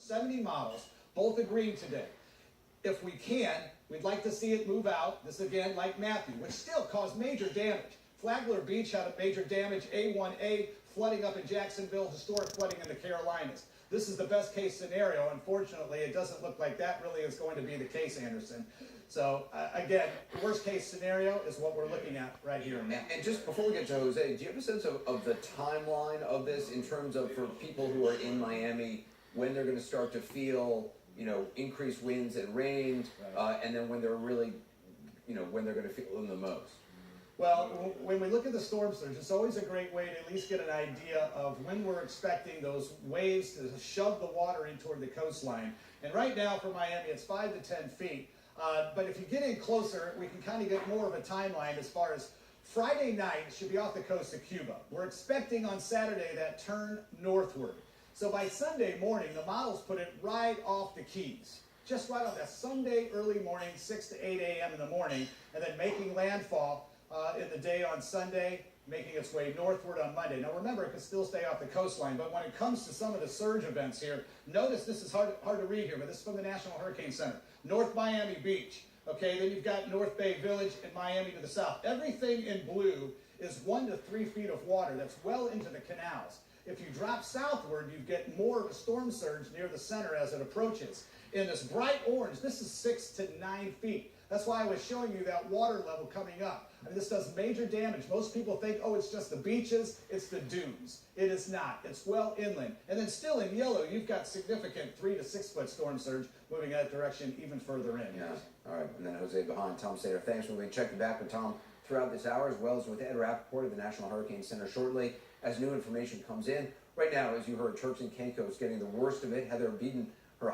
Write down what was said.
70 models, both agreeing today. If we can, we'd like to see it move out. This again, like Matthew, which still caused major damage. Flagler Beach had a major damage, A1A, flooding up in Jacksonville, historic flooding in the Carolinas. This is the best case scenario. Unfortunately, it doesn't look like that really is going to be the case, Anderson. So again, the worst case scenario is what we're looking at right here now. And just before we get to Jose, do you have a sense of the timeline of this in terms of for people who are in Miami, when they're going to start to feel, increased winds and rain, and then when they're really, when they're going to feel them the most? Well, when we look at the storm surge, it's always a great way to at least get an idea of when we're expecting those waves to shove the water in toward the coastline. And right now for Miami, it's 5 to 10 feet. But if you get in closer, we can kind of get more of a timeline as far as Friday night should be off the coast of Cuba. We're expecting on Saturday that turn northward. So by Sunday morning, the models put it right off the Keys. Just right off that Sunday early morning, 6 to 8 a.m. in the morning, and then making landfall in the day on Sunday, making its way northward on Monday. Now remember, it could still stay off the coastline, but when it comes to some of the surge events here, notice this is hard to read here, but this is from the National Hurricane Center. North Miami Beach, okay, then you've got North Bay Village and Miami to the south. Everything in blue is 1 to 3 feet of water that's well into the canals. If you drop southward, you get more of a storm surge near the center as it approaches. In this bright orange, this is 6 to 9 feet. That's why I was showing you that water level coming up. I mean, this does major damage. Most people think, oh, it's just the beaches, it's the dunes. It is not. It's well inland. And then still in yellow, you've got significant 3 to 6 foot storm surge moving in that direction even further in. Yeah. All right. And then Jose behind Tom Sater. Thanks. We'll be checking back with Tom throughout this hour, as well as with Ed Rappaport of the National Hurricane Center shortly as new information comes in. Right now, as you heard, Turks and Caicos getting the worst of it. Heather Beaton, her